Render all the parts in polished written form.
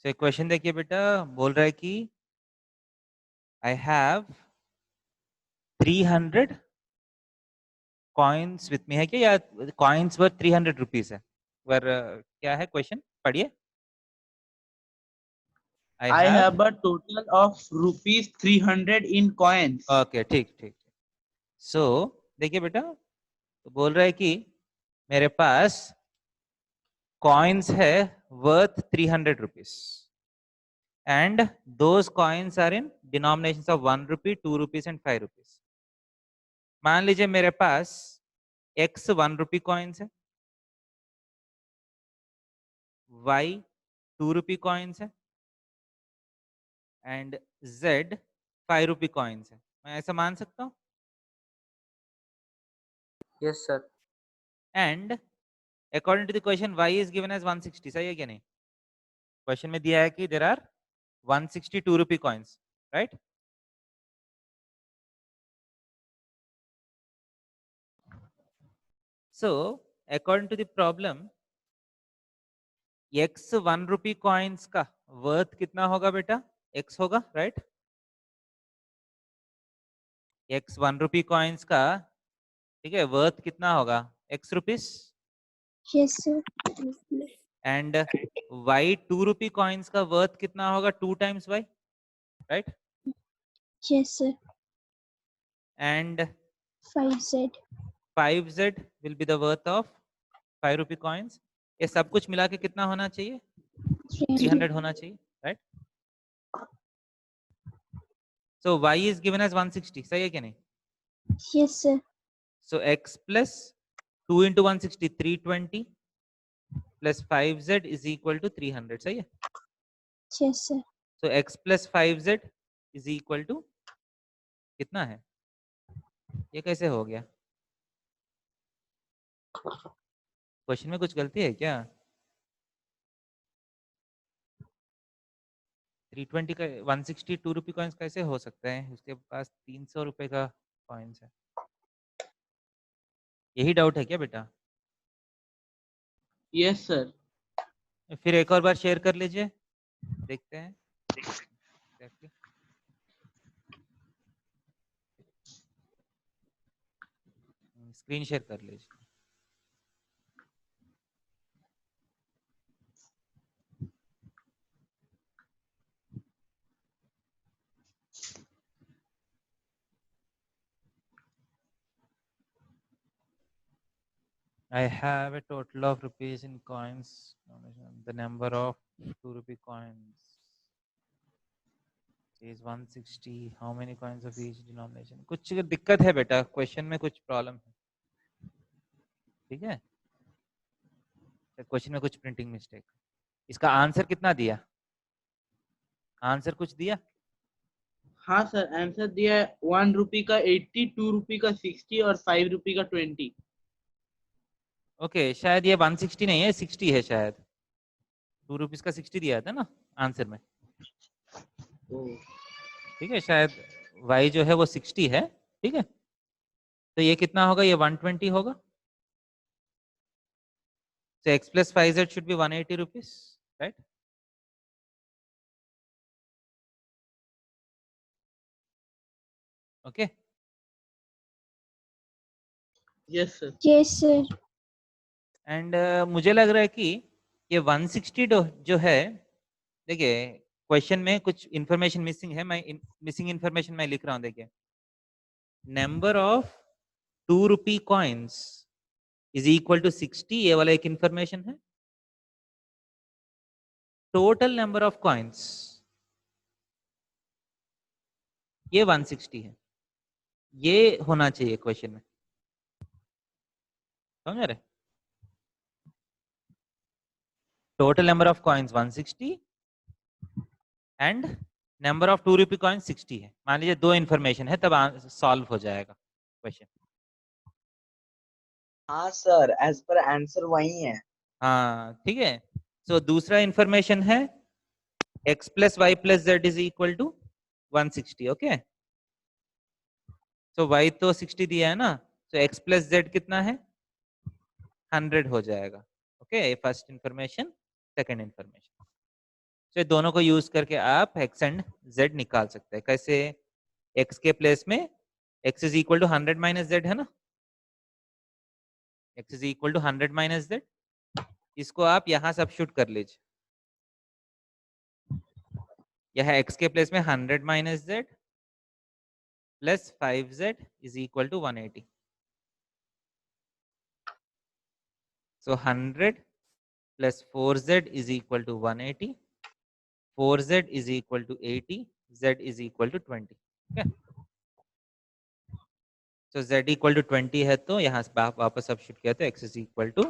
तो क्वेश्चन देखिए बेटा, बोल रहा है कि I have 300 coins with me, है क्या, या कॉइन्स वर्थ 300 रुपीज है, पर क्या है क्वेश्चन, पढ़िए। आई I have, have a total of rupees 300 in coins. Okay ठीक ठीक। सो देखिए बेटा, तो बोल रहा है कि मेरे पास कॉइन्स है worth 300 rupees, and those coins are in denomination of 1 rupee, 2 rupees and 5 rupees. मान लीजिए मेरे पास x 1 रुपी कॉइन्स है, y 2 रुपी कॉइन्स है, एंड z 5 रुपी कॉइन्स है। मैं ऐसा मान सकता हूँ? Yes, sir. And according to the question y is given as 160, सही है क्या नहीं? क्वेश्चन में दिया है कि there are 162 rupee coins, right? So according to the problem, x 1 rupee coins का वर्थ कितना होगा बेटा? x होगा, राइट? x 1 रुपी कॉइन्स का, ठीक है, वर्थ कितना होगा? x rupees. Yes, sir. And y 2 rupee coins का वर्थ कितना होगा? 2 times y, right? Yes, sir. And 5Z. 5z will be the worth of 5 rupee coins. ये सब कुछ मिला के कितना होना चाहिए? 300 होना चाहिए, right? So y is given as 160, सही है क्या नहीं? Yes, sir. So x plus 2 into 160 320 plus 5z is equal to 300, सही है? Yes, sir. So x plus 5z is equal to कितना है? ये कैसे हो गया? क्वेश्चन में कुछ गलती है क्या? 320 का 162 रुपी कॉइन्स कैसे हो सकता है? उसके पास 300 रुपए का कॉइन्स है। यही डाउट है क्या बेटा? Yes, sir. फिर एक और बार शेयर कर लीजिए, देखते हैं exactly. स्क्रीन शेयर कर लीजिए। I have a total of rupees in coins. The number of 2 rupee coins is 160. How many coins of each denomination? कुछ दिक्कत है बेटा, क्वेश्चन में कुछ प्रॉब्लम है, ठीक है? क्वेश्चन में कुछ प्रिंटिंग मिस्टेक। इसका आंसर कितना दिया? आंसर कुछ दिया? हाँ सर, आंसर दिया है 1 रुपी का 80, 2 रुपी का 60 और 5 रुपी का 20। ओके, शायद ये 160 नहीं है, 60 है शायद। 2 रुपीज का 60 दिया था ना आंसर में, ठीक है? शायद y जो है वो 60 है, ठीक है? तो ये कितना होगा? ये 120 होगा। So x plus 5z should be 180 rupees, right? Okay. Yes, sir. Yes, sir. And मुझे लग रहा है कि ये 160 जो है, देखिए क्वेश्चन में कुछ इंफॉर्मेशन मिसिंग है, मैं मिसिंग इंफॉर्मेशन मैं लिख रहा हूँ। देखिए, number of 2 rupee coins is equal to 60, ये वाला एक इंफॉर्मेशन है। टोटल नंबर ऑफ कॉइन्स ये 160 है, ये होना चाहिए क्वेश्चन में, समझ रहे? Total number of coins 160 and number of 2 rupee coin 60 है। मान लीजिए दो इंफॉर्मेशन है, तब सॉल्व हो जाएगा क्वेश्चन। हाँ सर, एज पर आंसर वही है। हाँ ठीक है। सो दूसरा इंफॉर्मेशन है x plus Y plus Z is equal to 160, okay? So y तो 60 दिया है ना, सो x प्लस जेड कितना है? 100 हो जाएगा, okay? First information, second information. तो दोनों को यूज करके आप एक्स एंड जेड निकाल सकते हैं। कैसे? एक्स के प्लेस में X is equal to 100 minus Z है ना, X is equal to 100 minus Z, इसको आप यहां सब्स्टिट्यूट कर लीजिए। यह एक्स के प्लेस में 100 minus Z plus 5z is equal to 180। So 100 plus 4z is equal to 180, 4z is equal to 80, z is equal to 20। ठीक है, तो z इक्वल टू 20 है, तो यहाँ से वापस सब्स्टिट्यूट किया तो x इज इक्वल टू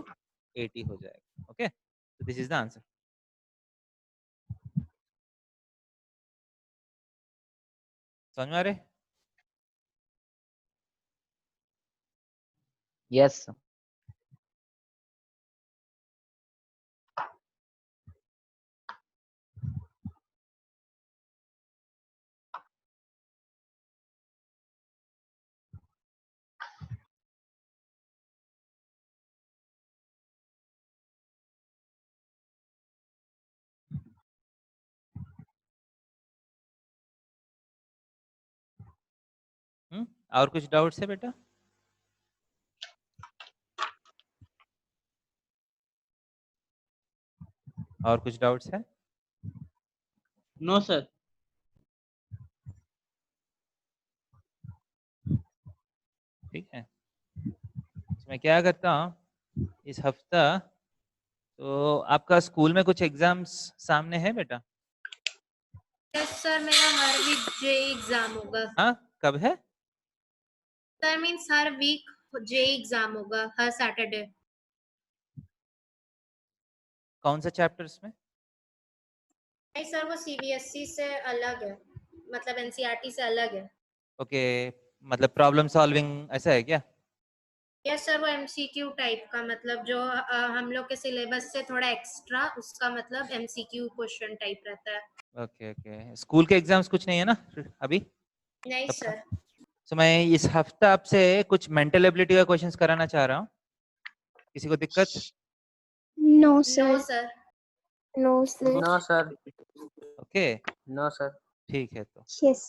80 हो जाएगा। ओके, तो दिस इज द आंसर। समझ में आ रहे? Yes. और कुछ डाउट्स है बेटा? और कुछ डाउट्स है? No sir. ठीक है, तो मैं क्या करता हूँ इस हफ्ता, तो आपका स्कूल में कुछ एग्जाम्स सामने है बेटा? यस सर, मेरा हर वीक जेई एग्जाम होगा। हाँ, कब है? सर मीन्स हर वीक जेई एग्जाम होगा, हर सैटरडे। कौन सा चैप्टर्स में? नहीं सर, वो सीबीएसई से अलग है, मतलब एनसीईआरटी से अलग है। ओके, मतलब प्रॉब्लम सॉल्विंग ऐसा है क्या? यस सर, वो एमसीक्यू टाइप का, मतलब जो हम लोग के सिलेबस से थोड़ा एक्स्ट्रा, उसका मतलब एमसीक्यू क्वेश्चन टाइप रहता है। ओके ओके, स्कूल के एग्जाम्स कुछ नहीं है ना अभी नहीं सबका? सर। तो मैं इस हफ्ता आपसे कुछ मेंटल एबिलिटी का क्वेश्चंस कराना चाह रहा हूँ। किसी को दिक्कत? No, no sir. Sir. No, sir. No, sir. Okay, No, sir. ठीक है। तो Yes.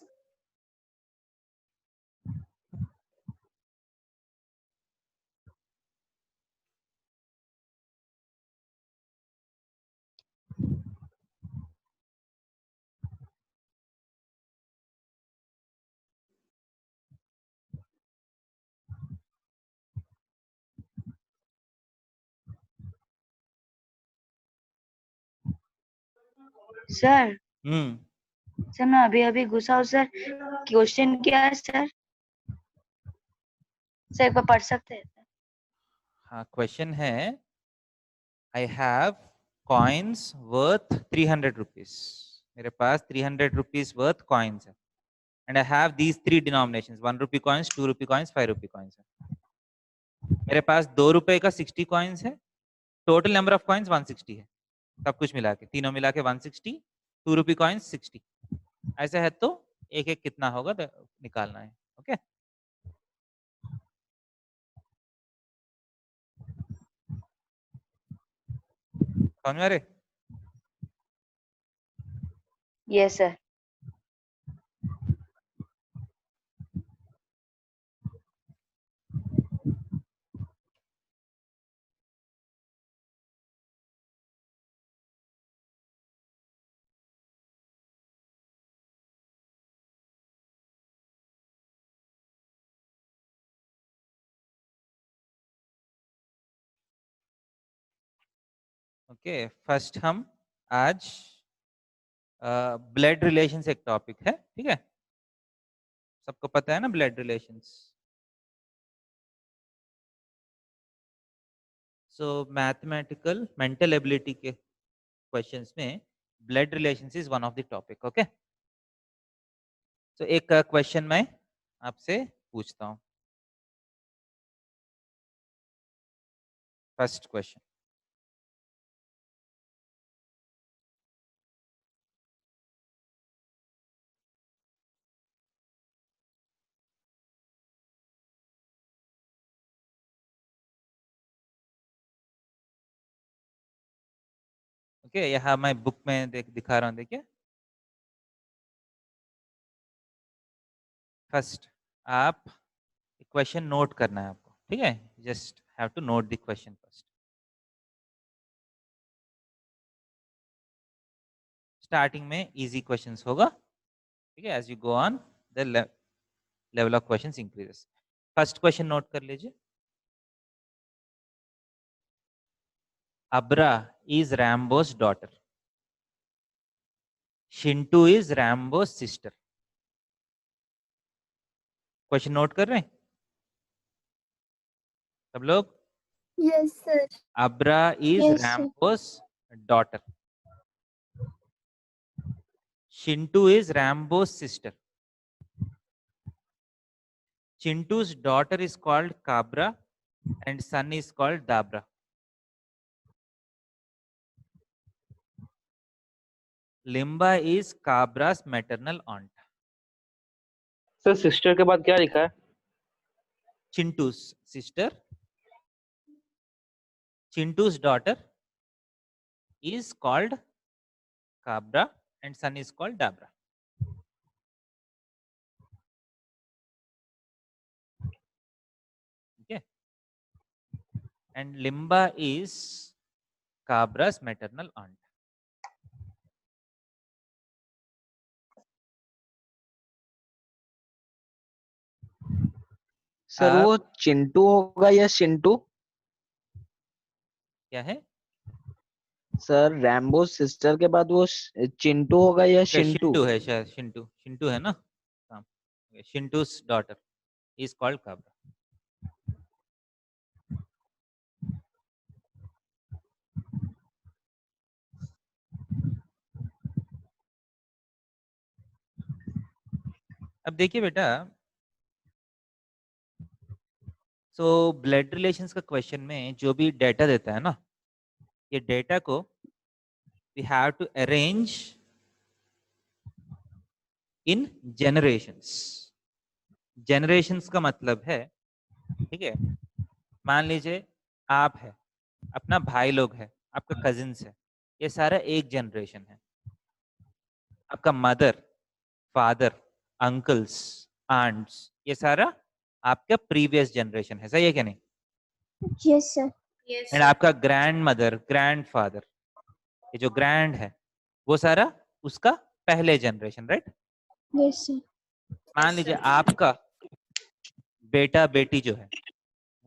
सर हम्म, मैं अभी अभी घुसा हूँ सर। क्वेश्चन क्या है सर? सर एक बार पढ़ सकते हैं? हाँ, क्वेश्चन है, I have coins worth 300 rupees. मेरे पास 300 रुपीज वर्थ कॉइन्स है, and I have these three denominations, 1 rupee coins, 2 rupee coins, 5 rupee coins है। मेरे पास 2 रुपए का 60 कॉइन्स है, टोटल नंबर ऑफ कॉइन्स 160 है, सब कुछ मिला के, तीनों मिला के 160, 2 रुपी कॉइन्स 60। ऐसा है तो एक एक कितना होगा तो निकालना है। ओके, समझ में आ रहे? Yes sir. ओके, फर्स्ट हम आज ब्लड रिलेशंस एक टॉपिक है, ठीक है? सबको पता है ना ब्लड रिलेशंस? सो मैथमेटिकल मेंटल एबिलिटी के क्वेश्चंस में blood relations is one of the topic. Okay, तो एक क्वेश्चन मैं आपसे पूछता हूँ। फर्स्ट क्वेश्चन, ओके यहाँ मैं बुक में दिखा रहा हूँ, देखिए। फर्स्ट आप क्वेश्चन नोट करना है आपको, ठीक है, just have to note the question first. Starting में इजी क्वेश्चंस होगा, ठीक है, as you go on the level of questions increases. First question note कर लीजिए। Abra is Rambo's daughter, Shintu is Rambo's sister. Question note कर रहे हैं सब लोग? Yes, sir. Abra is Yes, sir. Rambo's daughter, Shintu is Rambo's sister, Chintu's daughter is called Cabra and son is called Dabra. Limba is Cabra's maternal aunt. Sir sister के बाद क्या लिखा है? Chintu's sister, Chintu's daughter is called Cabra and son is called Dabra. Okay. And Limba is Cabra's maternal aunt. Sir वो चिंटू होगा या शिंटू? क्या है? सर रैम्बो सिस्टर के बाद वो चिंटू होगा या शिंटू? शिंटू है शायद, शिंटू है ना? हाँ, Chintu's daughter is called Cabra. अब देखिए बेटा, सो ब्लड रिलेशंस का क्वेश्चन में जो भी डेटा देता है ना, ये डेटा को we have to arrange in generations. Generations का मतलब है, ठीक है, मान लीजिए आप है, अपना भाई लोग है, आपका कजिन्स है, ये सारा एक जनरेशन है। आपका मदर, फादर, अंकल्स, आंट्स, ये सारा आपका प्रीवियस जनरेशन है, सही है क्या नहीं? Yes, sir. Yes, and sir. आपका ग्रैंड मदर, ग्रैंड फादर, ये जो ग्रैंड है वो सारा उसका पहले जनरेशन, राइट? Yes, sir. मान लीजिए आपका बेटा बेटी जो है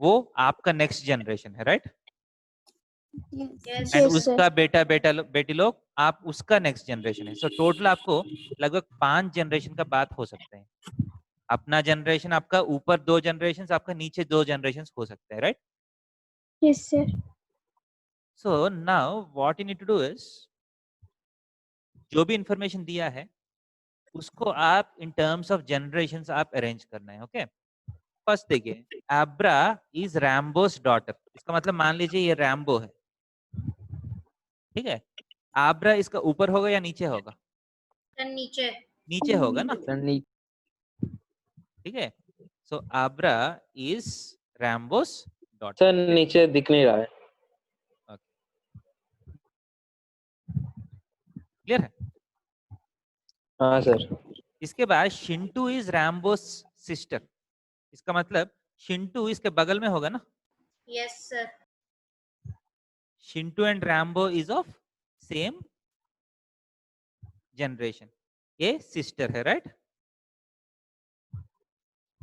वो आपका नेक्स्ट जनरेशन है, right? Yes. Yes, and Yes, sir. उसका बेटा बेटी लोग आप उसका नेक्स्ट जनरेशन है। सो टोटल आपको लगभग 5 जनरेशन का बात हो सकते हैं। अपना जनरेशन, आपका ऊपर 2 जनरेशन, आपका नीचे 2 जनरेशन हो सकते हैं, right? Yes, sir. So now what you need to do is, जो भी इंफॉर्मेशन दिया है उसको आप इन टर्म्स ऑफ जनरेशंस आप अरेंज करना है। ओके, फर्स्ट देखिए, एब्रा इज रैम्बोस डॉटर, इसका मतलब मान लीजिए ये रैम्बो है, ठीक है। आब्रा इसका ऊपर होगा या नीचे होगा? Then नीचे. नीचे होगा ना, सर ठीक है। सो आब्रा इज रैम्बोस डॉटर। सर नीचे दिख नहीं रहा है। क्लियर है? हाँ सर। इसके बाद शिंटू इज रैम्बोस सिस्टर, इसका मतलब शिंटू इसके बगल में होगा ना। Yes, sir. Shintu and Rambo is of same generation, ये सिस्टर है, राइट?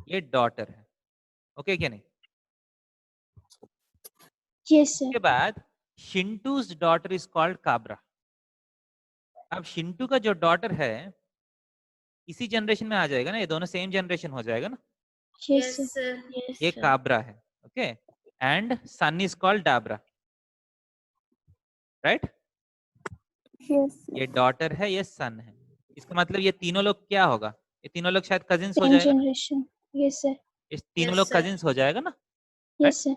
ये डॉटर है, ओके क्या नहीं? Yes, sir. इसके बाद Shintu's daughter is called Kabra. अब शिंटू का जो डॉटर है इसी जनरेशन में आ जाएगा ना, ये दोनों सेम जनरेशन हो जाएगा ना। Yes, Yes, sir. sir. Yes, ये sir. काब्रा है, okay, and son is called Dabra, right? Yes, sir. ये डॉटर है, ये सन है, इसका मतलब ये तीनों लोग क्या होगा? ये तीनों लोग शायद कजिन्स हो Same जाएगा, generation. Yes, sir. ये तीनों Yes, लोग sir. कजिन्स हो जाएगा ना। Yes, sir.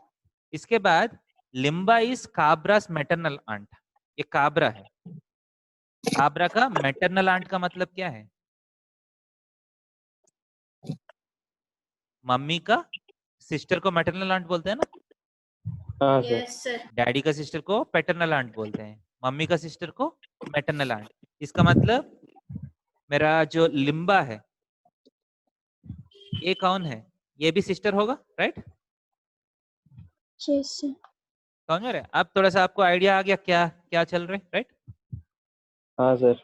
इसके बाद Limba is Kabra's maternal aunt, ये काब्रा है, काब्रा का मैटरनल आंट का मतलब क्या है? मम्मी का सिस्टर को मैटरनल आंट बोलते हैं ना, हाँ सर। Yes, sir. डैडी का सिस्टर को पैटर्नल आंट बोलते हैं। मम्मी का सिस्टर को मैटरनल आंट। इसका मतलब मेरा जो लिम्बा है ये कौन है, ये भी सिस्टर होगा, राइट? Yes, sir. समझ में रहे? अब थोड़ा सा आपको आइडिया आ गया क्या क्या चल रहा है, राइट? हाँ सर।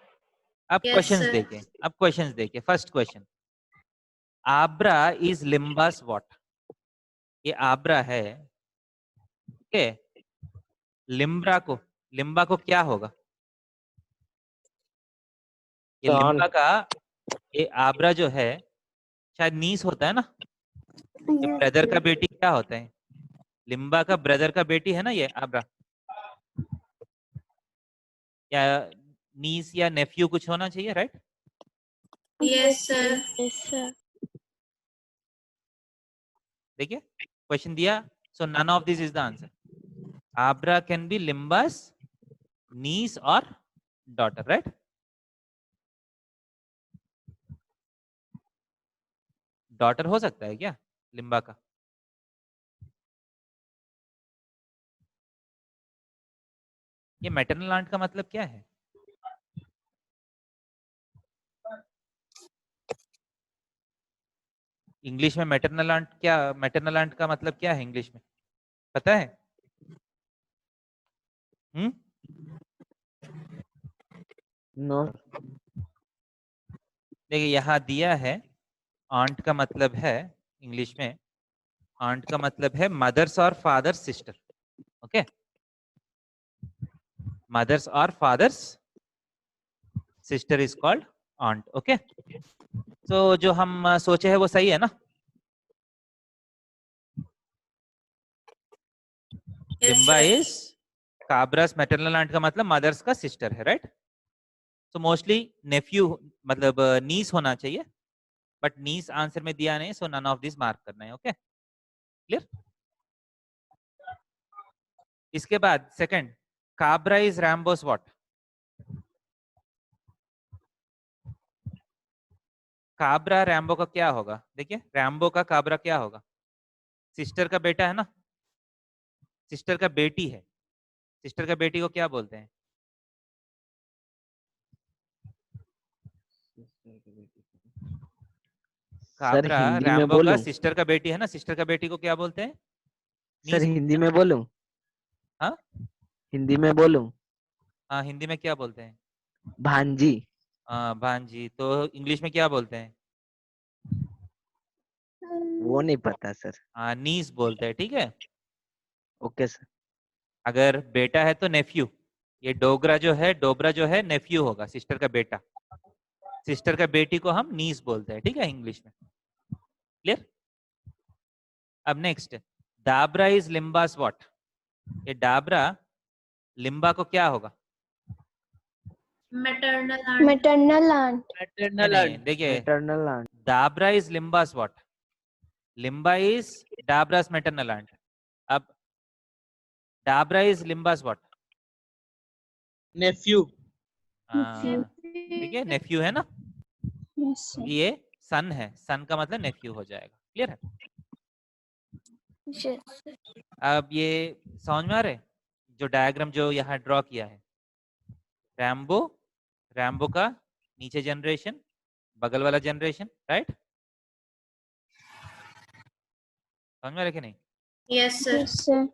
अब Yes, क्वेश्चंस sir. देखिए, अब क्वेश्चंस देखिए। First question, Abra is Limba's what? ये आब्रा है, ओके। लिम्बा को क्या होगा? ये Son. लिम्बा का, ये आब्रा जो है शायद नीस होता है ना, ये Yes, ब्रदर का sir. बेटी क्या होता है? लिम्बा का ब्रदर का बेटी है ना ये आब्रा, या नीस या नेफ्यू कुछ होना चाहिए, right? Yes, sir. Yes, sir. देखिए क्वेश्चन दिया, so none of this is the answer. Abra can be Limba's niece or daughter, right? Daughter हो सकता है क्या लिम्बा का? ये मैटरनल आंट का मतलब क्या है? इंग्लिश में मैटरनल आंट क्या, मैटरनल आंट का मतलब क्या है इंग्लिश में, पता है? No. देखिए यहाँ दिया है, आंट का मतलब है इंग्लिश में, आंट का मतलब है मदर्स और फादर्स सिस्टर, ओके। मदर्स और father's sister is called aunt, okay. तो जो हम सोचे है वो सही है ना? Yes, Limba sir. Is Kabra's, maternal aunt का मतलब मदर्स का सिस्टर है, राइट? तो मोस्टली नेफ्यू मतलब नीस होना चाहिए, बट नीस आंसर में दिया नहीं, so none of this mark करना है, ओके। क्लियर? इसके बाद second, Kabra is Rambo's what? Kabra Rambo का क्या होगा? देखिए रैम्बो का काब्रा क्या होगा? सिस्टर का बेटा है ना, सिस्टर का बेटी है, सिस्टर का बेटी को क्या बोलते हैं? सर काब्रा हिंदी में रैम्बो का बोलूं? सिस्टर का बेटी है ना, सिस्टर का बेटी को क्या बोलते हैं? सर नीस बोलते हिंदी हैं में बोलूं? ना? हाँ हिंदी में बोलूं? हाँ, हिंदी में क्या बोलते हैं? भांजी। भांजी। तो इंग्लिश में क्या बोलते हैं? वो नहीं पता सर। हाँ, नीस बोलते हैं, ठीक है। Okay sir. अगर बेटा है तो नेफ्यू, ये डोगरा जो है नेफ्यू होगा, सिस्टर का बेटा। सिस्टर का बेटी को हम नीस बोलते हैं, ठीक है, इंग्लिश में। क्लियर? अब next, Dabra is Limba's what? ये डाबरा लिम्बा को क्या होगा? Maternal aunt. Maternal aunt. Maternal नहीं, aunt. देखिए maternal aunt. Dabra is Limba's what? Limba is Dabra's maternal aunt. अब Dabra is Limba's what? Nephew. Nephew. ठीक है, नेफ्यू है ना, Yes, sir. ये सन है, सन का मतलब नेफ्यू हो जाएगा। क्लियर है? Yes. अब ये समझ में आ रहा है जो डायग्राम जो यहाँ ड्रॉ किया है? रैम्बो, रैम्बो का नीचे जनरेशन, बगल वाला जनरेशन, राइट? समझ में आ रहा है कि नहीं? Yes, sir. Yes, sir.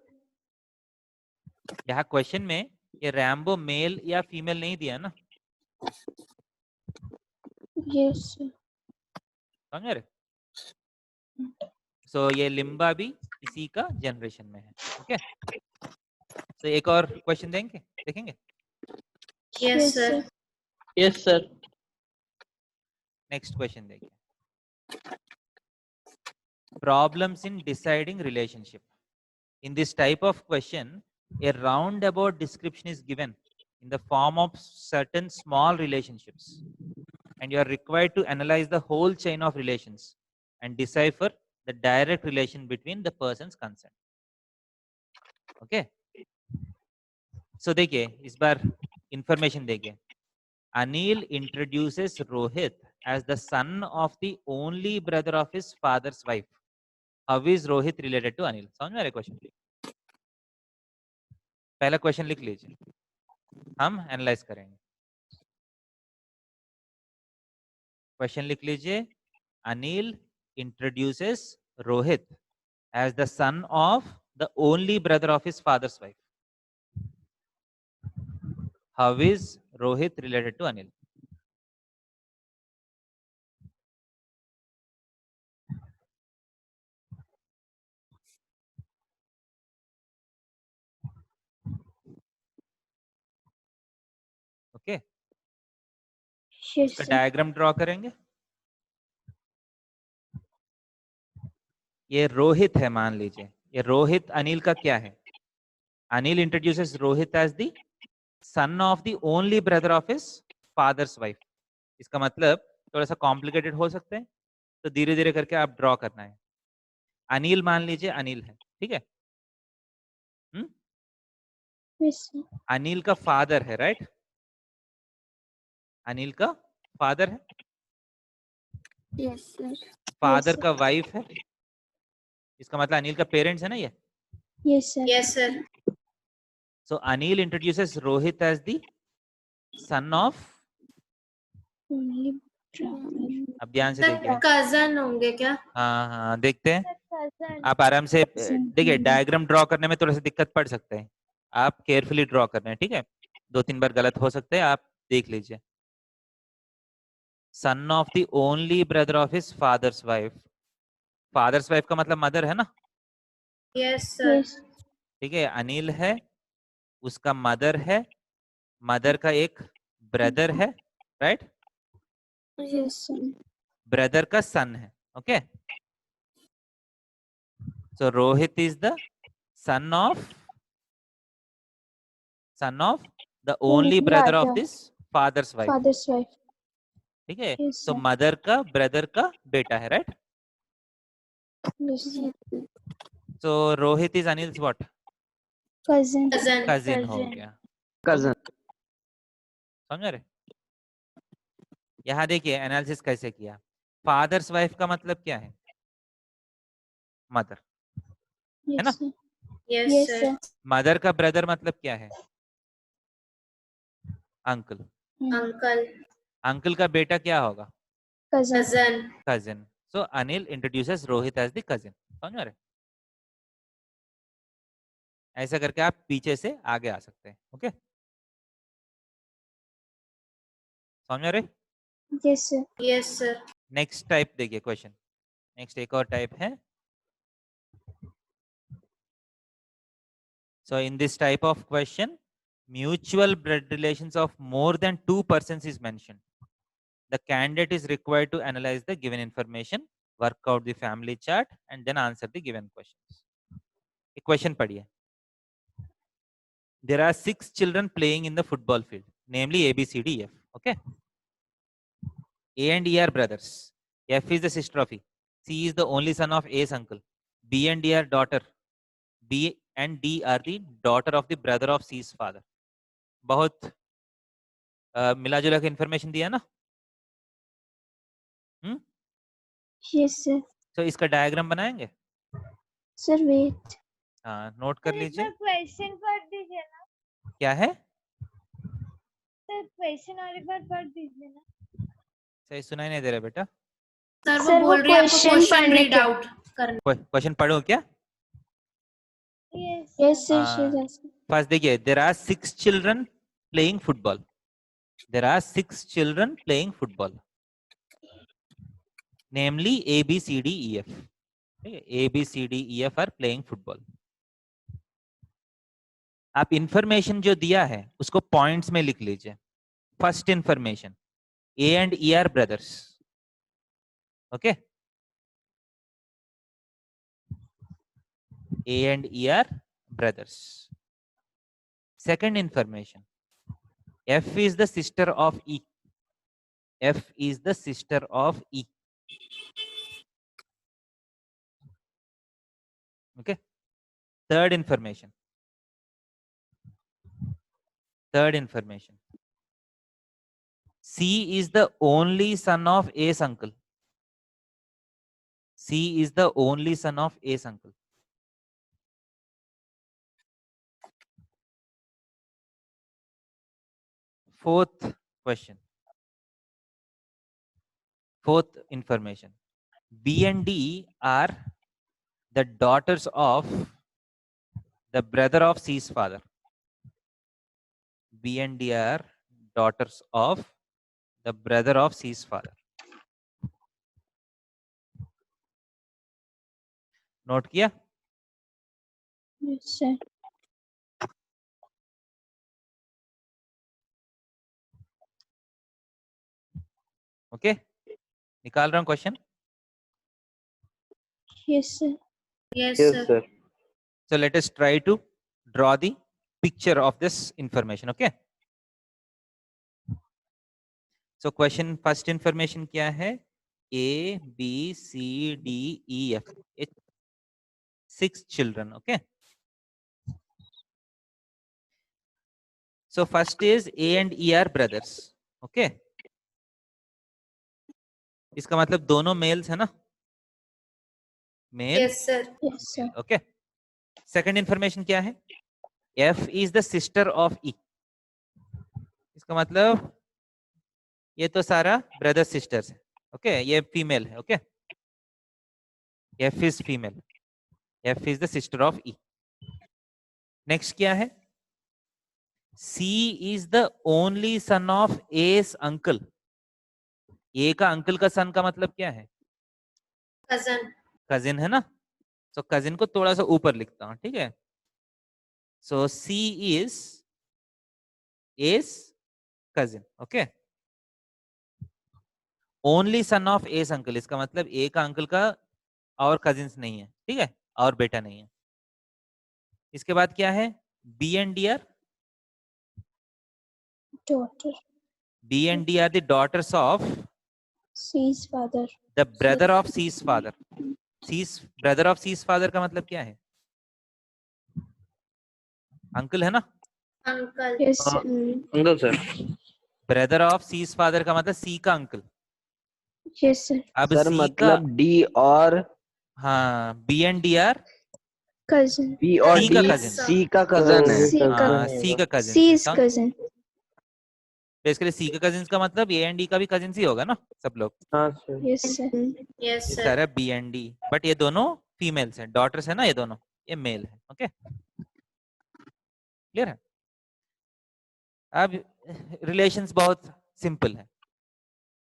यहाँ क्वेश्चन में ये रैम्बो मेल या फीमेल नहीं दिया ना, Yes, sir. समझ रहे? सो ये लिम्बा भी इसी का जनरेशन में है, ओके। तो एक और क्वेश्चन देखेंगे। Yes, sir. Yes, sir. Next question देखिए, problems in deciding relationship. In this type of question, a roundabout description is given in the form of certain small relationships, and you are required to analyze the whole chain of relations and decipher the direct relation between the persons concerned. Okay? So देखिए इस बार information देखिए, Anil introduces Rohit as the son of the only brother of his father's wife. How is Rohit related to Anil? समझ में आ रहा है question? पहला question लिख लीजिए, हम एनालाइज करेंगे। क्वेश्चन लिख लीजिए। Anil introduces Rohit as the son of the only brother of his father's wife. How is Rohit related to Anil? Okay, Yes, इसका sir. डायग्राम ड्रॉ करेंगे। ये रोहित है, मान लीजिए ये रोहित अनिल का क्या है? Anil introduces Rohit as the son of the only brother of his father's wife. इसका मतलब थोड़ा सा कॉम्प्लिकेटेड हो सकते हैं, तो धीरे धीरे करके आप ड्रॉ करना है। अनिल मान लीजिए अनिल है, ठीक है। Yes, sir. अनिल का फादर है, राइट? अनिल का फादर है, Yes, sir. Father sir. का वाइफ है, इसका मतलब अनिल का पेरेंट्स है ना ये। Yes, sir. Yes, sir. So Anil introduces Rohit as the son of, Only brother. अब ध्यान से देखिए। कजन होंगे क्या? हाँ हाँ, देखते हैं। Cousin. आप आराम से Cousin. देखिए, डायग्राम ड्रॉ करने में थोड़ा सा दिक्कत पड़ सकता है, आप केयरफुली ड्रॉ करना है, ठीक है। 2-3 बार गलत हो सकते हैं, आप देख लीजिए। Son of the only brother of his father's wife. Father's wife का मतलब मदर है ना, Yes, sir. Yes. ठीक है। अनिल है, उसका मदर है, मदर का एक ब्रदर है, राइट? Yes, sir. ब्रदर का सन है, okay. So Rohit is the son of the only brother of this father's wife, Father's wife. ठीक है। Yes, तो sir. मदर का ब्रदर का बेटा है, right? Yes, sir. So Rohit is Anil's what? Cousin. Cousin. Cousin हो गया। cousin, समझ रहे? यहाँ देखिए एनालिसिस कैसे किया। फादर्स वाइफ का मतलब क्या है? मदर, है ना? Yes, sir. Yes, Yes, sir. sir. Mother का ब्रदर मतलब क्या है? अंकल। Uncle. अंकल का बेटा क्या होगा? Cousin. Cousin. Cousin. So Anil introduces Rohit as the cousin. समझ रहे? ऐसा करके आप पीछे से आगे आ सकते हैं, ओके। समझ रहे? Yes, sir. Yes, sir. Next type देखिए क्वेश्चन। नेक्स्ट एक और टाइप है। So in this type of question, mutual blood relations of more than 2 persons is mentioned. The candidate is required to analyze the given information, work out the family chart, and then answer the given questions. एक question पढ़िए। There are 6 children playing in the football field, namely A, B, C, D, F. Okay. A and E are brothers. F is the sister of E. C is the only son of A's uncle. B and D are daughter. B and D are the daughter of the brother of C's father. बहुत मिला जुला के information दिया ना। Yes, sir. तो इसका diagram बनाएंगे। Sir, wait. हाँ, नोट कर लीजिए। क्वेश्चन पढ़ दीजिए ना क्या है? सर, क्वेश्चन और एक बार पढ़ दीजिए ना। सही सुनाई नहीं दे रहा बेटा। सर वो Sir, वो बोल रही है आपको question क्वेश्चन पढ़ने रीड के- आउट करना। क्वेश्चन पढ़ो क्या? Yes Yes, sir. Ah. She's asking. First देखिए, there are 6 children playing football. There are 6 children playing football, namely A, B, C, D, E, F. A, B, C, D, E, F are playing football. आप information जो दिया है उसको points में लिख लीजिए। First information, A and E are brothers. Okay. A and E are brothers. Second information, F is the sister of E. F is the sister of E. Okay. Third information. C is the only son of A's uncle. C is the only son of A's uncle. fourth question, fourth information. B and D are the daughters of the brother of C's father. B and D are daughters of the brother of C's father. Note किया? Yes, sir. Okay, निकाल रहा हूं question. Yes, sir. Yes, Yes, sir. sir. So let us try to draw the picture of this information. Okay. So question first information क्या है? A, B, C, D, E, F. It's 6 children. Okay. So first is A and E are brothers. Okay. इसका मतलब दोनों mails है ना? Mail. Yes, sir. Yes, sir. Okay. Second information क्या है? F is the sister of E. इसका मतलब ये तो सारा ब्रदर सिस्टर्स है. ओके, ये फीमेल है. Okay, F is female. F is the sister of E. Next क्या है? C is the only son of A's uncle. A का अंकल का सन का मतलब क्या है? Cousin. कजिन है ना? तो कजिन को थोड़ा सा ऊपर लिखता हूं. ठीक है. सो C is A's cousin. Okay. Only son of A's uncle, इसका मतलब A का अंकल का और कजिन्स नहीं है. ठीक है, और बेटा नहीं है. इसके बाद क्या है? B and D are Daughter. B and D are the daughters of C's father. the brother of C's father. C's brother of C's father का मतलब क्या है? अंकल है ना? Uncle. Yes, sir. Uncle, sir. Brother of C's father का मतलब C का uncle. Yes, sir. अब सर C मतलब का, D और हाँ, B and D are Cousin. B और C का D cousin. C का cousin है. C का हाँ, C का cousin. C's cousin. Basically C का cousins का मतलब A and D का भी cousins ही होगा ना सब लोग. Yes, sir. Yes, ये sir. सारा B and D, बट ये दोनों फीमेल्स हैं, डॉटर्स है ना, ये दोनों, ये मेल है. ओके, क्लियर है? अब रिलेशंस बहुत सिंपल है.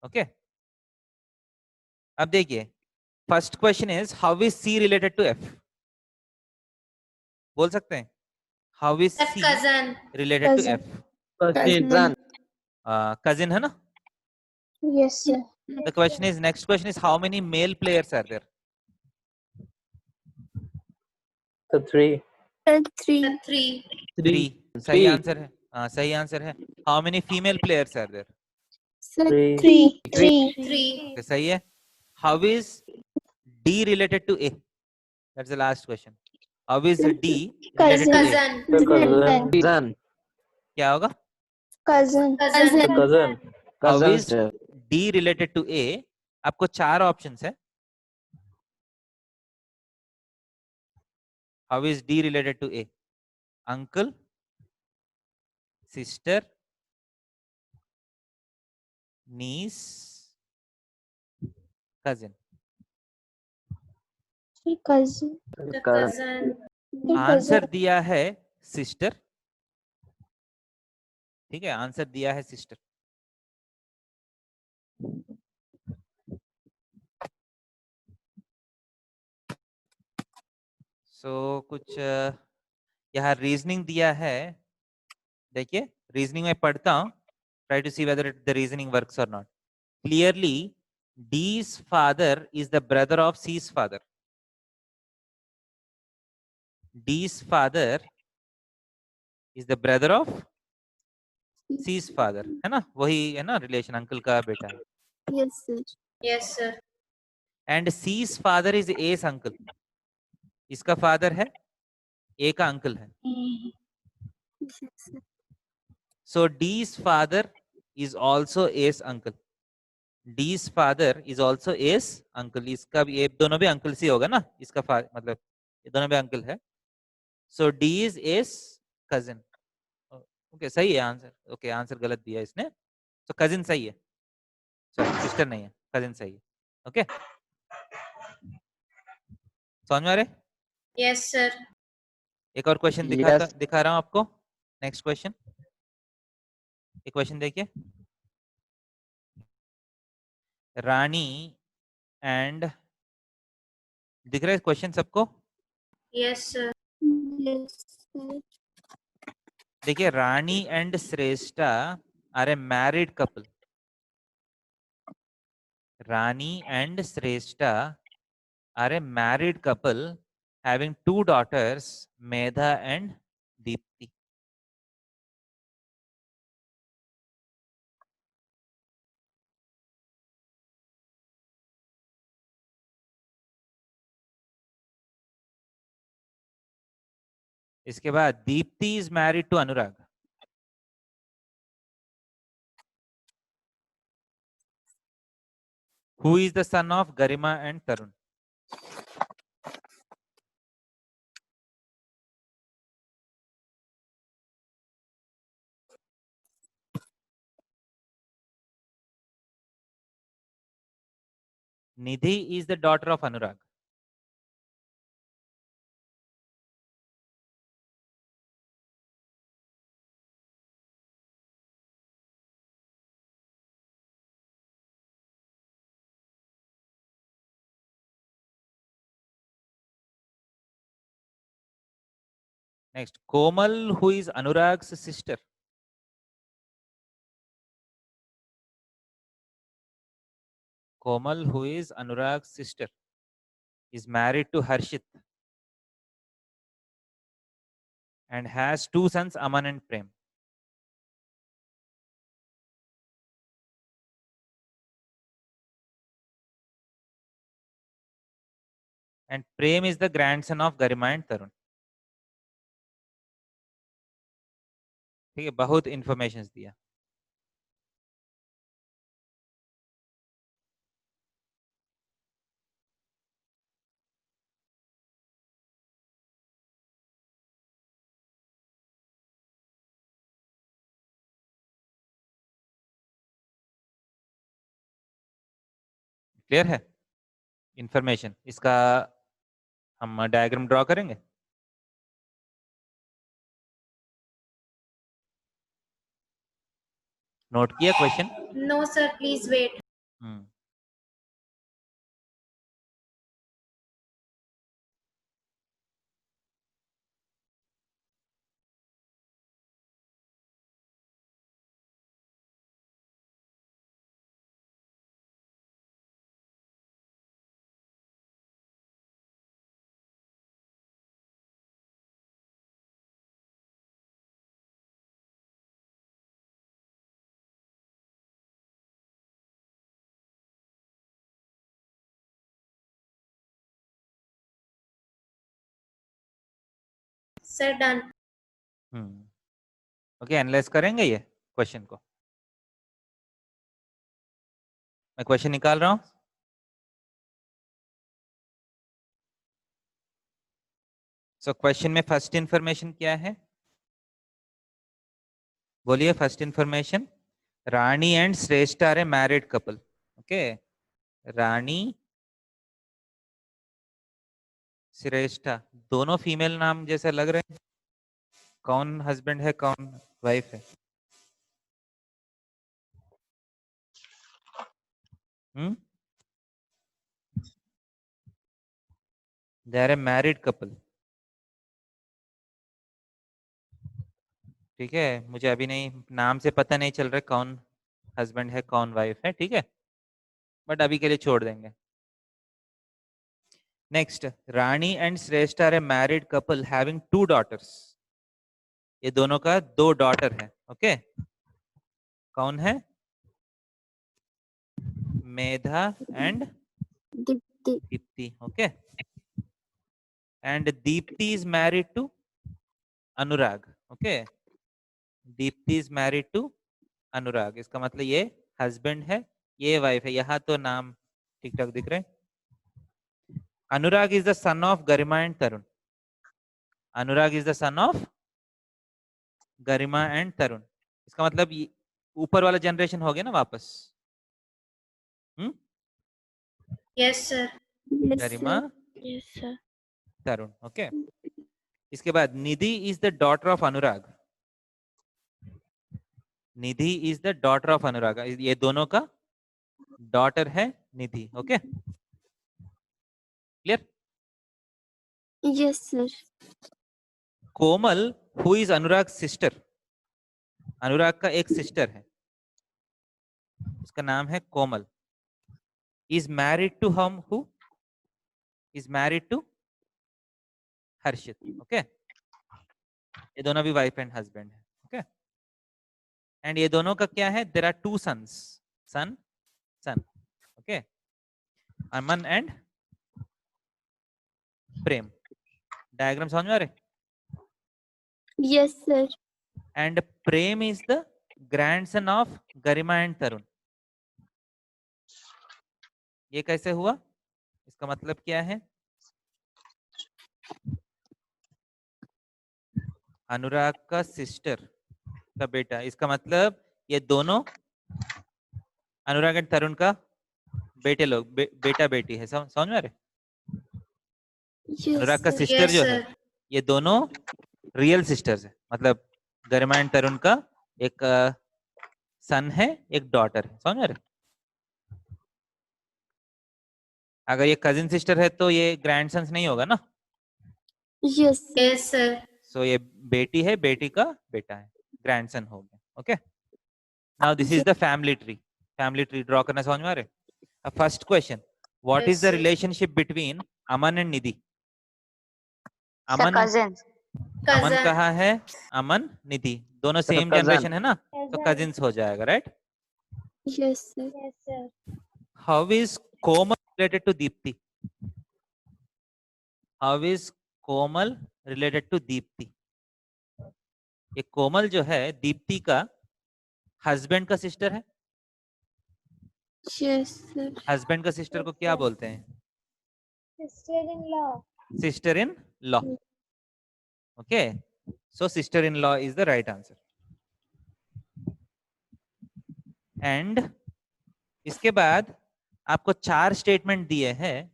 ओके, अब देखिए, first question is how is C related to F? बोल सकते हैं? How is That C cousin. Related to Cousin. F? Cousin. Cousin है ना? Yes, sir. The question is, next question is, how many male players are there? So 3. Three. The three. 3. सही answer है. हाँ, सही answer है. How many female players are there? Three. Three. Okay, सही है. How is D related to A? That's the last question. How is D related to A? Cousin. Cousin. क्या होगा? Cousin. Cousin. Cousin. How Cousin, is sir. D related to A? आपको 4 options है. How is D related to A? Uncle, sister, niece, cousin. Cousin. The cousin. Answer दिया है sister. ठीक है, answer दिया है सिस्टर. सो कुछ यहाँ रीजनिंग दिया है. देखिए, रीजनिंग में पढ़ता हूँ. Try to see whether the reasoning works or not. Clearly D's father is the brother of C's father. D's father is the brother of C's father. है ना? वही है ना रिलेशन, अंकल का बेटा है. Yes, sir. Yes, sir. And C's father is A's uncle. इसका father है, A का अंकल है. So D's father is also A's uncle. D's father is also A's uncle. इसका भी, ये दोनों भी अंकल से होगा ना, इसका मतलब ये दोनों भी अंकल है. So D is A's cousin. Okay सही है आंसर, ओके आंसर गलत दिया इसने, तो कजिन सही है, सॉरी सिस्टर नहीं है, कजिन सही है। ओके समझ में आ रहे? Yes sir. एक और क्वेश्चन Yes. दिखा रहा हूं आपको। नेक्स्ट क्वेश्चन, एक क्वेश्चन देखिए, रानी एंड, दिख रहा है क्वेश्चन सबको? Yes sir. Yes, sir. देखिए Rani and Shreshtha are a married couple, Rani and Shreshtha are a married couple having 2 daughters, Medha and Dipti. इसके बाद Dipti is married to Anurag. Who is the son of Garima and Tarun? Nidhi is the daughter of Anurag. Next, Komal, who is Anurag's sister. Komal, who is Anurag's sister, is married to Harshit and has 2 sons, Aman and Prem. And Prem is the grandson of Garima and Tarun. ठीक है, बहुत information दिया। Clear है information? इसका हम diagram draw करेंगे। Note किया question? No sir, please wait. Sir done. Okay analyse करेंगे ये क्वेश्चन को। मैं क्वेश्चन निकाल रहा हूं। सो क्वेश्चन में फर्स्ट इंफॉर्मेशन क्या है? बोलिए फर्स्ट इंफॉर्मेशन, रानी एंड श्रेष्ठ are a married couple. Okay, Rani Shreshtha दोनों फीमेल नाम जैसे लग रहे हैं, कौन हस्बैंड है कौन वाइफ है? They are a married couple. ठीक है, मुझे अभी नहीं नाम से पता नहीं चल रहा कौन हस्बैंड है कौन वाइफ है, ठीक है, बट अभी के लिए छोड़ देंगे। नेक्स्ट, रानी एंड श्रेष्ठ are a married couple having 2 daughters। ये दोनों का 2 डॉटर है। ओके, कौन है? Medha and Dipti. Dipti. Okay, and Dipti is married to Anurag. Okay, Dipti is married to Anurag, इसका मतलब ये हस्बैंड है, ये वाइफ है। यहाँ तो नाम ठीक ठाक दिख रहे हैं। Anurag is the son of Garima and Tarun. Anurag is the son of Garima and Tarun. इसका मतलब ऊपर वाला जनरेशन हो गया ना वापस। Yes sir. Yes, Garima sir. Yes, sir. Tarun. Okay, इसके बाद Nidhi is the daughter of Anurag. Nidhi is the daughter of Anurag, ये दोनों का डॉटर है Nidhi. Okay, clear. Yes, sir. Komal who is Anurag sister, Anurag का एक सिस्टर है, उसका नाम है कोमल। इज मैरिड टू हम, who is married to Harshit. Okay, ये दोनों भी वाइफ एंड हस्बैंड है। ओके, एंड ये दोनों का क्या है, there are two sons, son son. Okay, Aman and Prem. Diagram समझ में आ रहे। Yes, sir. And Prem is the grandson of Garima and Tarun. ये कैसे हुआ, इसका मतलब क्या है, अनुराग का सिस्टर का बेटा, इसका मतलब ये दोनों अनुराग एंड तरुण का बेटे लोग, बेटा बेटी है। समझ में आ रहे। Yes, अनुराग का sir. सिस्टर यस जो है, सर। ये दोनों रियल सिस्टर्स है, मतलब गरिमा एंड तरुण का एक सन है, एक डॉटर है। समझ में आ रहे। अगर ये कजिन सिस्टर है तो ये ग्रैंडसन्स नहीं होगा ना। Yes, sir. Yes sir. So ये बेटी है, बेटी का बेटा है, ग्रैंडसन हो गया। Okay, now this is the family tree. Family tree draw करना समझ में आ रहे। First question, what is Yes, the sir. Relationship between Aman and Nidhi. Sir Aman, cousin. Aman Cousin. कहाँ है, अमन निधि दोनों सर सेम cousin. जनरेशन है ना, तो Cousin. कजिन्स हो जाएगा, right. Yes, sir. Yes, sir. How is Komal related to Deepti. How is Komal related to Deepti. ये कोमल जो है दीप्ति का हस्बैंड का सिस्टर है। Yes, sir. हस्बैंड का सिस्टर को क्या बोलते हैं, Sister-in-law. Sister in law. Okay, so sister in law is the right answer. And इसके बाद आपको 4 स्टेटमेंट दिए हैं,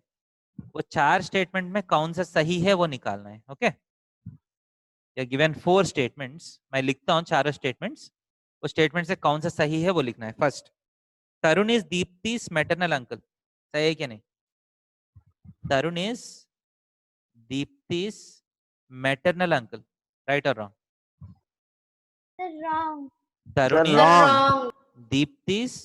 वो 4 स्टेटमेंट में कौन सा सही है वो निकालना है। ओके, गिवन 4 स्टेटमेंट्स, मैं लिखता हूं चारों स्टेटमेंट्स, वो स्टेटमेंट से कौन सा सही है वो लिखना है। First, Tarun is Deepti's maternal uncle, सही है क्या नहीं। Tarun is Deepti's maternal uncle, right और wrong. Sir, wrong. Tarun Sir, is Sir, wrong. wrong. Deepti's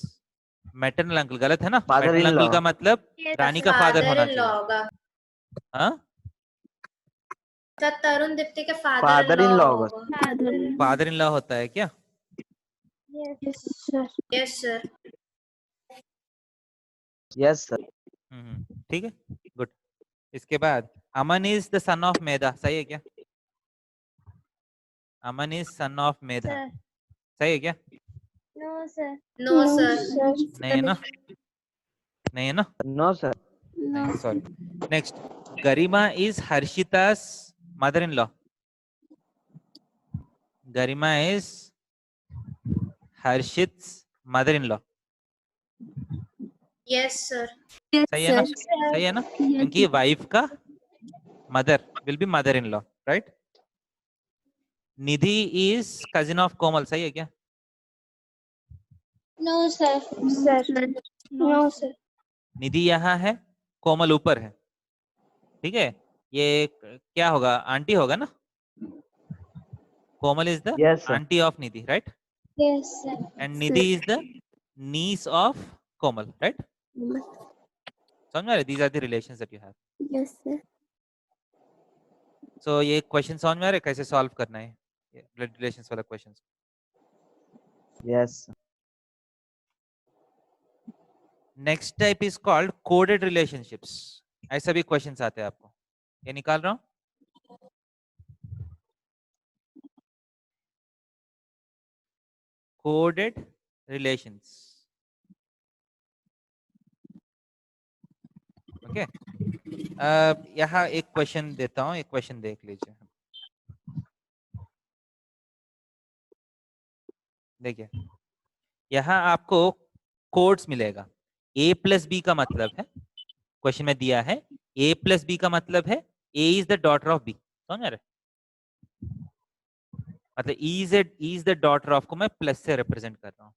maternal uncle, गलत है ना। Father in maternal uncle law. का मतलब Yes, रानी का फादर होना Father-in-law चाहिए। होगा। हाँ, सर तरुण दीप्ति के Father father in in law law होगा। Father. फादर इन लॉ होता है क्या। Yes. Yes, sir. Yes sir. Yes, sir. ठीक है, गुड। इसके बाद Aman is the son of Medha, सही है क्या। Aman is son of Medha, Sir. सही है क्या। No, sir. No No, sir. sir. नहीं है ना, नहीं है ना, No, sir. No, नहीं, sir. Sorry. Next, Garima is Harshita's mother in law. Garima is Harshit's mother in law, yes sir. Yes, सही है ना, sir. सही है ना, Yes, क्योंकि वाइफ का mother will be mother in law, right. Nidhi is cousin of Komal, सही है क्या। No, sir. sir. No, sir. निधि यहाँ है, कोमल ऊपर है, ठीक है। ये क्या होगा, आंटी होगा ना। Komal is the Yes, sir. Aunty of Nidhi, right. Yes, sir. And Nidhi is the niece of Komal, right. समझ में आ रहे, these are the relations that you have. Yes, sir. So ये क्वेश्चन समझ में आ रहे कैसे सॉल्व करना है, ब्लड रिलेशंस वाला question. Yes, sir. Next type is called coded relationships. ऐसा भी क्वेश्चंस आते हैं आपको, ये निकाल रहा हूं। Coded relations, okay. यहाँ एक क्वेश्चन देता हूं, एक क्वेश्चन देख लीजिए। देखिए यहाँ आपको कोड्स मिलेगा। a प्लस बी का मतलब है, क्वेश्चन में दिया है a प्लस बी का मतलब है a is the daughter of b, समझ रहे? मतलब e is the daughter of को मैं प्लस से रिप्रेजेंट कर रहा हूँ,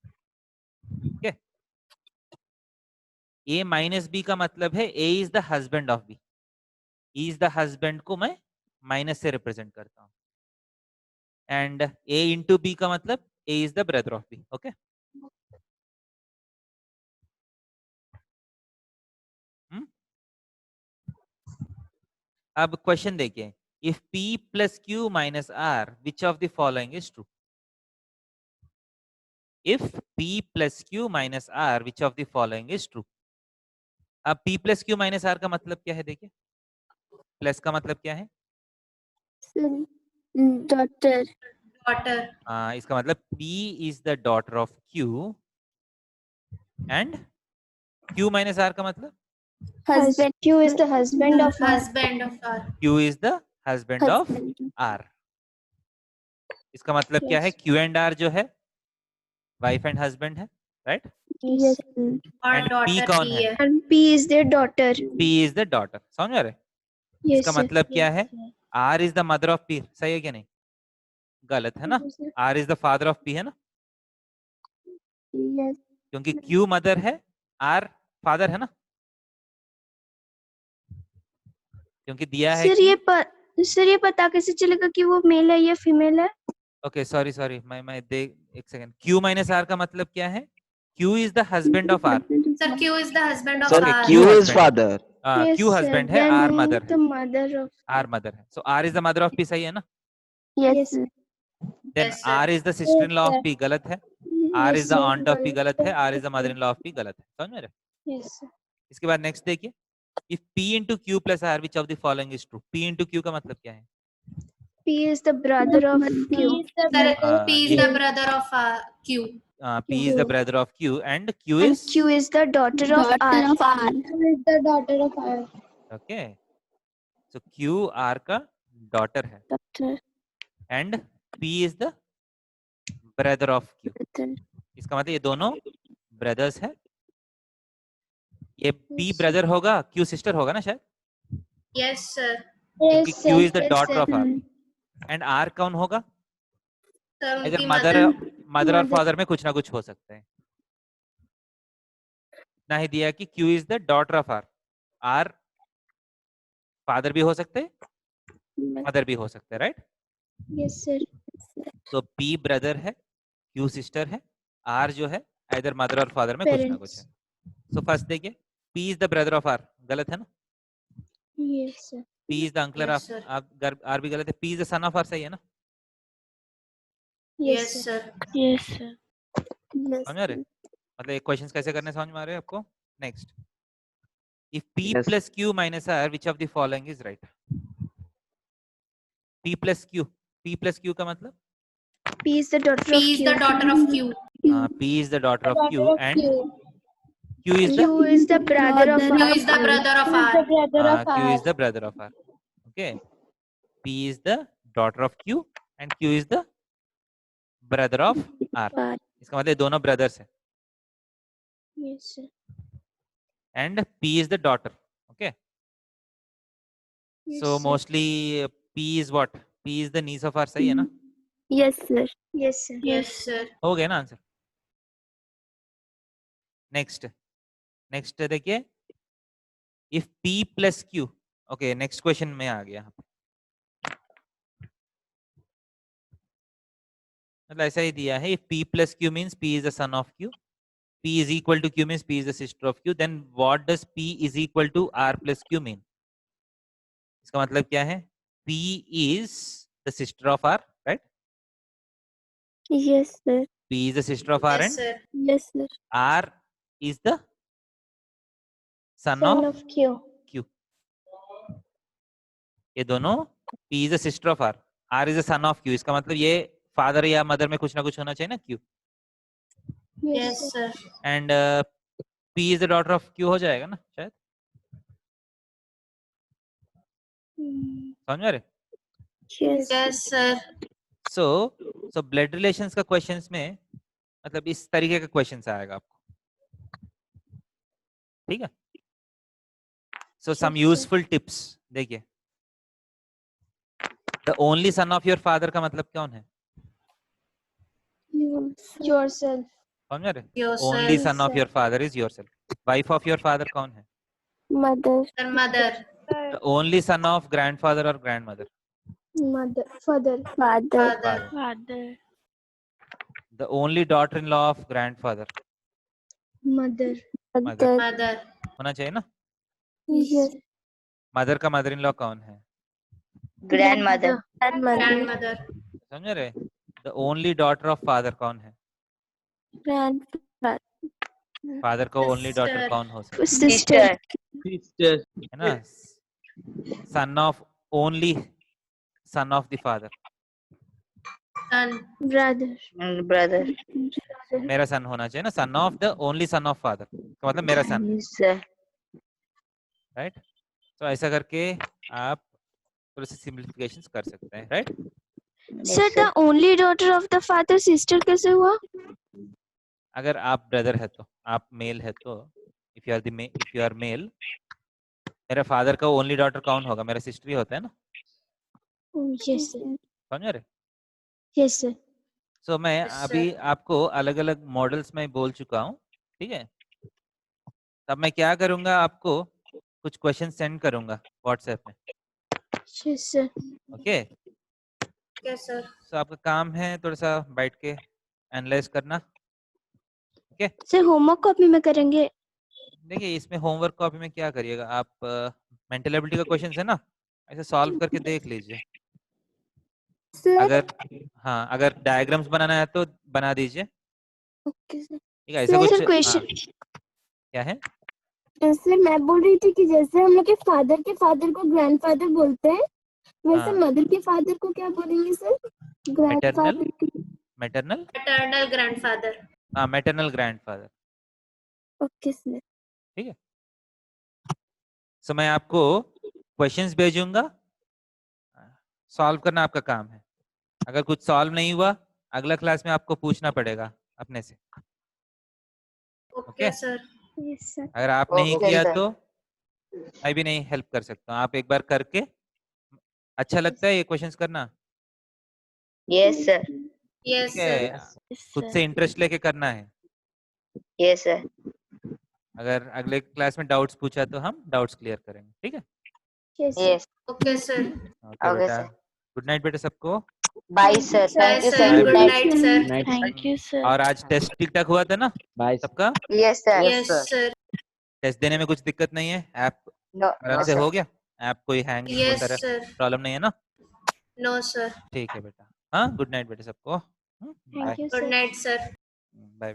ठीक है। a माइनस बी का मतलब है a is the husband of b, e is the husband को मैं माइनस से रिप्रेजेंट करता हूँ। एंड a इंटू बी का मतलब a is the brother of b, okay. अब क्वेश्चन देखिए, if p plus q minus r which of the following is true? If p plus q minus r which of the following is true? अब p plus q minus r का मतलब क्या है? देखिए plus का मतलब क्या है? डॉटर। डॉटर। इसका मतलब p is the daughter of q and q minus r का मतलब husband. Q is the husband of R. Husband of R. q is the husband of r। इसका मतलब क्या है? q एंड r जो है वाइफ एंड हस्बैंड है, right? Yes और एंड p डॉटर कौन p है? है। And P is their daughter. p is the daughter, समझ रहे? Yes, इसका sir. मतलब क्या है? r is the mother of p, सही है क्या नहीं? गलत है ना? Yes, sir. r is the father of p है ना, यस क्योंकि q मदर है, r फादर है ना, क्योंकि दिया है सर कि सर ये पता कैसे चलेगा कि वो मेल है या फीमेल है? ओके सॉरी मैं देख एक सेकंड। q माइनस r का मतलब क्या है? q is the husband of r। Sir Q is the husband of sir Okay, R। Q is husband. father. Yes, q sir. Husband है, Then r मदर the है, mother of r mother है, so r is the mother of p, सही है ना? Yes then Yes, sir. r is the sister in law of Yes, p, गलत है। r Yes, is the sir. Aunt of p, गलत है। r is the mother in law of p, गलत है, समझ रहे? Yes, sir. इसके बाद नेक्स्ट देखिए, if p into Q plus r which of the following is true? p into Q का मतलब क्या है? P is the brother of Q. Sir P is ये the brother of Q. p is the brother of q and q And is Q is the daughter of daughter R. Of R. Q is the daughter of R. okay, so q r का daughter है daughter and p is the brother of q। इसका मतलब ये दोनों brothers है। ये p Yes, brother होगा, q sister होगा ना शायद, Yes, sir. क्योंकि Yes, q sir. Is the Yes, daughter sir. Of r and r कौन होगा? सर इधर उनकी मदर मदर। मदर और Mother. फादर में कुछ ना कुछ हो सकता है। ना ही दिया कि q is the daughter of r, r father भी हो सकते हैं, मदर भी हो सकते हैं, राइट? Yes, sir. तो p ब्रदर है, q सिस्टर है, r जो है इधर मदर और फादर में कुछ ना कुछ है। Parents. सो फर्स्ट देखिए, p is the brother of r, गलत है ना? Yes, sir. p is the uncle Yes, of sir. r भी गलत है। p is the son of r, सही है ना? Yes, Yes, sir. sir. Yes, sir. समझ रहे? मतलब ये क्वेश्चंस कैसे करने समझ में आ रहे हैं आपको? Next, if p Yes. Plus q minus r which of the following is right? p plus q का मतलब P is the daughter P of is Q. the daughter of Q. p is the daughter of q and q is the Q is the brother of Q R. is the brother of R. q is the brother of r, okay? p is the daughter of q and q is the brother of r। R। इसका मतलब ये दोनों brothers है Yes, sir. and p is the daughter, okay? Yes, So sir. mostly p is what? p is the niece of r, सही है ना? Yes sir Yes, sir. Yes, sir. हो गया ना आंसर? नेक्स्ट देखिए, if p plus q, okay next question में आ गया। मतलब ऐसा ही दिया है, if p plus q means p is the son of q, p is equal to q means p is the sister of q, then what does p is equal to r plus q mean? इसका मतलब क्या है? p is the sister of r, right? Yes sir p is the sister of r Yes, and sir. Yes sir r is the son Son of of Q. q। ये दोनों p is the sister of r, r is the son of q, इसका मतलब ये father या mother में कुछ ना कुछ होना चाहिए ना q, Yes, sir. And p is the daughter of q हो जाएगा ना शायद, समझ रहे? Yes Yes, sir. So blood relations का क्वेश्चंस में मतलब इस तरीके का क्वेश्चन आएगा आपको, ठीक है। सो सम यूजफुल टिप्स देखिए, the only son of your father का मतलब कौन है, Yourself. समझ रहे, only son of your father is yourself. Wife of your father कौन है, Mother. Mother, the only son of grandfather और grandmother, Mother. Father. Father. Father, Father. The only daughter in law of grandfather, Mother. Mother Mother. Mother, होना चाहिए ना। Yes. Mother का mother in law कौन है, Grandmother. Grandmother. Grandmother, समझ रहे, the only daughter of father कौन है, Grandfather. फादर का ओनली डॉटर Sister. कौन हो सकता Sister. Sister. है ना, son of only son of the father, son, Brother. Brother. मेरा सन होना चाहिए ना, son of the only son of father का मतलब मेरा सन, Yes, sir. राइट। तो ऐसा करके आप थोड़े से सिंप्लीफिकेशंस कर सकते हैं, right. Yes, Sir, the only daughter of the father sister कैसे हुआ? अगर आप ब्रदर है तो, आप मेल है तो, इफ यू आर मेल, मेरे फादर का ओनली डॉटर कौन होगा, मेरा सिस्टर ही होता है ना, Oh, yes, sir. समझ रहे। Yes, sir. सो मैं Yes, sir. अभी आपको अलग अलग मॉडल्स में बोल चुका हूँ, ठीक है। तब मैं क्या करूंगा, आपको कुछ क्वेश्चन सेंड करूंगा व्हाट्सएप में, Yes, sir. Okay. Okay sir, so आपका काम है थोड़ा सा बैठ के एनालाइज करना, ओके। Sir, homework कॉपी में करेंगे. देखिए इसमें होमवर्क कॉपी में क्या करिएगा आप, मेंटल एबिलिटी का क्वेश्चन है ना, ऐसे सॉल्व करके देख लीजिए। Sir. अगर हाँ, अगर डायग्राम्स बनाना है तो बना दीजिए, Okay, sir. ठीक है। ऐसा Sir, कुछ question. क्या है, जैसे मैं बोल रही थी कि जैसे हम लोग के फादर को ग्रैंडफादर बोलते हैं, वैसे हाँ। मदर के फादर को क्या बोलेंगे सर? ग्रैंडफादर की. मैटरनल, मैटरनल ग्रैंडफादर, हाँ मैटरनल ग्रैंडफादर, ओके सर. ठीक है। सो मैं आपको क्वेश्चंस भेजूंगा, सॉल्व करना आपका काम है। अगर कुछ सॉल्व नहीं हुआ, अगला क्लास में आपको पूछना पड़ेगा अपने से, ओके सर, Yes, sir. अगर आप नहीं Okay, किया sir. तो मैं भी नहीं हेल्प कर सकता हूँ। आप एक बार करके, अच्छा लगता है ये क्वेश्चंस करना, Yes, sir. यस ठीक है, सर, खुद से इंटरेस्ट लेके करना है। Yes, sir. अगर अगले क्लास में डाउट्स पूछा तो हम डाउट्स क्लियर करेंगे, ठीक है। Yes, sir. Yes. Okay sir, okay Okay, बेटा, sir. गुड नाइट बेटा सबको। Bye, sir. Bye Thank you, sir, sir. Good Good night. Night sir, Thank you, sir. और आज टेस्ट ठीक ठाक हुआ था ना Bye. सबका, Yes, sir. Yes sir, test देने में कुछ दिक्कत नहीं है, ऐप No, आराम no, से sir. हो गया, ऐप कोई हैंग यस वगैरह सर, प्रॉब्लम नहीं है ना, नो सर, ठीक है बेटा। हाँ गुड नाइट बेटा सबको, bye Thank you, good sir. Night sir. Bye.